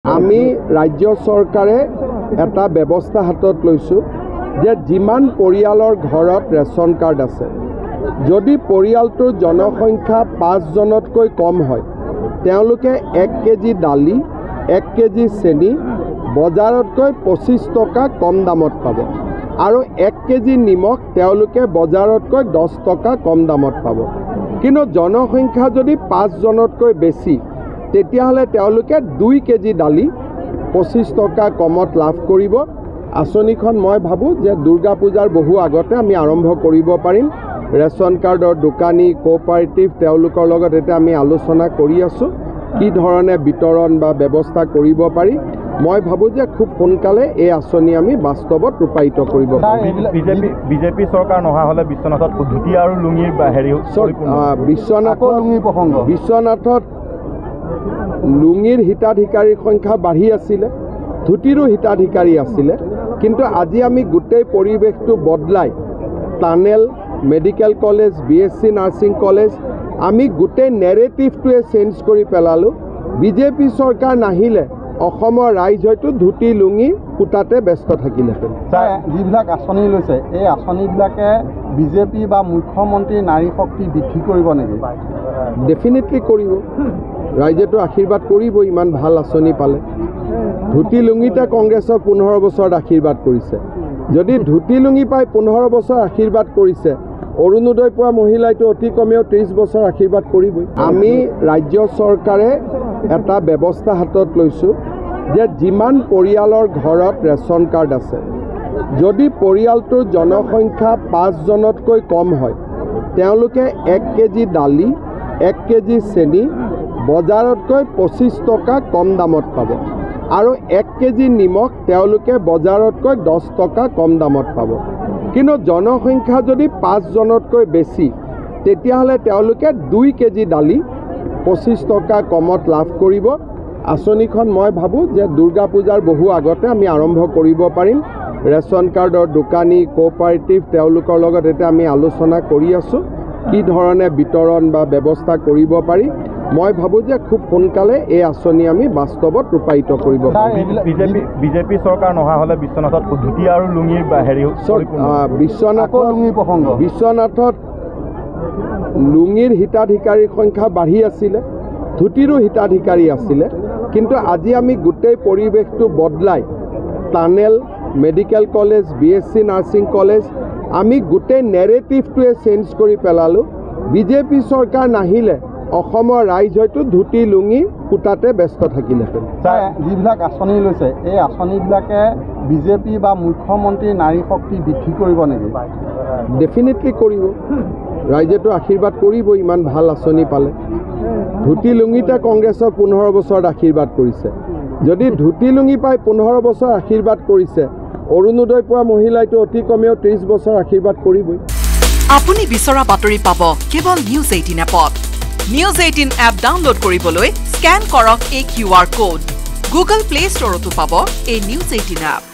আমি ৰাজ্য চৰকাৰে এটা ব্যৱস্থা হাতত লৈছো যে যিমান পৰিয়ালৰ ঘৰত ৰেচন কাৰ্ড আছে যদি পৰিয়ালটোৰ জনসংখ্যা 5 জনতকৈ কম হয় তেওঁলোকে 1 কেজি দালি 1 কেজি চেনি বজাৰতকৈ 25 টকা কম দামত পাব আৰু 1 কেজি নিমখ তেওঁলোকে বজাৰতকৈ 10 টকা কম দামত পাব কিন্তু জনসংখ্যা যদি 5 জনতকৈ বেছি তেতিয়াহলে তেওঁলোকে 2 কেজি দালি 25 টকা কমত লাভ কৰিব আঁচনিখন মই ভাবো যে দুৰ্গা পূজাৰ বহু আগতে আমি আৰম্ভ কৰিব পাৰিম ৰেচন কাৰ্ডৰ দোকানী কোঅপাৰেটিভ তেওঁলোকৰ লগত এটা আমি আলোচনা কৰি আছো কি ধৰণে বিতৰণ বা ব্যৱস্থা কৰিব পাৰি মই ভাবো যে খুব সোনকালে এই আঁচনি আমি বাস্তৱত ৰূপায়িত কৰিব পাৰিম বিজেপি চৰকাৰ নহা হলে বিশ্বনাথত ধুতি আৰু লুঙিৰ হেৰি বিশ্বনাথত লুঙিৰ হিতাধিকাৰীৰ সংখ্যা বাঢ়ি আছিল ধুতিৰো হিতাধিকাৰী আছিল কিন্তু আজি আমি গোটেই পৰিৱেশটো বদলাই tunnel medical college BSc nursing college আমি গোটেই নেৰেটিভটোৱে চেঞ্জ কৰি পেলালো বিজেপি চৰকাৰ নাহিলে অসমৰ ৰাইজ হয়তো ধুতি লুঙি কুটাতে ব্যস্ত থাকিলেহেঁতেন যিবিলাক আঁচনি লৈছে এই আঁচনিবিলাকে বিজেপি বা মুখ্যমন্ত্ৰী নাৰী শক্তি বৃদ্ধি কৰিব নেকি ডেফিনেটলি কৰিব ৰাইজেতো আশীৰ্বাদ কৰিব ইমান ভাল আঁচনি পালে ধুতি লুঙিতে কংগ্ৰেছক 15 বছৰত আশীৰ্বাদ কৰিছে যদি ধুতি লুঙি পাই 15 বছৰ আশীৰ্বাদ কৰিছে অৰুণোদয় পোৱা মহিলাইতো অতি কমেও 30 বছৰ আশীৰ্বাদ কৰিবই আমি ৰাজ্য চৰকাৰে এটা ব্যৱস্থা হাতত লৈছো যে যিমান পৰিয়ালৰ ঘৰত ৰেচন কাৰ্ড আছে যদি পৰিয়ালটোৰ জনসংখ্যা 5 জনতকৈ কম হয় তেওঁলোকে 1 কেজি দালি 1 কেজি চেনি বজাৰতকৈ 25 টকা কম দামত পাব আৰু 1 কেজি নিমখ তেওঁলোকে বজাৰতকৈ 10 টকা কম দামত পাব কিন্তু জনসংখ্যা যদি 5 জনতকৈ বেছি তেতিয়াহলে তেওঁলোকে 2 কেজি দালি 25 টকা কমত লাভ কৰিব আঁচনিখন মই ভাবো যে দুৰ্গা পূজাৰ বহু আগতে আমি আৰম্ভ কৰিব পাৰিম ৰেচন কাৰ্ডৰ দোকানী কোঅপাৰেটিভ তেওঁলোকৰ লগত এটা আমি আলোচনা কৰি আছো কি ধৰণে বিতৰণ বা ব্যৱস্থা কৰিব পাৰি মই ভাবো যে খুব সোনকালে এই আঁচনি আমি বাস্তৱত ৰূপায়িত কৰিব পাৰিম বিজেপি চৰকাৰ নহা হলে বিশ্বনাথত ধুতি আৰু লুঙিৰ হেৰি বিশ্বনাথত লুঙিৰ হিতাধিকাৰীৰ সংখ্যা বাঢ়ি আছিল ধুতিৰো হিতাধিকাৰী আছিল কিন্তু আজি আমি গোটেই পৰিৱেশটো বদলাই tunnel medical college BSc nursing college আমি গোটেই নেৰেটিভটোৱে চেঞ্জ কৰি পেলালো বিজেপি চৰকাৰ নাহিলে অসমৰ ৰাইজ হয়তো ধুতি লুঙি কুটাতে ব্যস্ত থাকিলেহেঁতেন যিবিলাক আঁচনি লৈছে এই আঁচনিবিলাকে বিজেপি বা মুখ্যমন্ত্ৰী নাৰী শক্তি বৃদ্ধি কৰিব নেকি ডেফিনেটলি কৰিব ৰাইজেতো আশীৰ্বাদ কৰিব ইমান ভাল আঁচনি পালে ধুতি লুঙিতে কংগ্ৰেছক 15 বছৰত আশীৰ্বাদ কৰিছে যদি ধুতি লুঙি পাই 15 বছৰ আশীৰ্বাদ কৰিছে অৰুণোদয় পোৱা মহিলাইতো অতি কমেও 30 বছৰ আশীৰ্বাদ কৰিবই আপুনি বিচৰা বাতৰি পাব কেৱল নিউজ 18 এপত নিউজ 18 এপ ডাউনলোড কৰিবলৈ স্ক্যান কৰক এই QR কোড গুগল প্লে ষ্টৰতো পাব এই নিউজ 18 এপ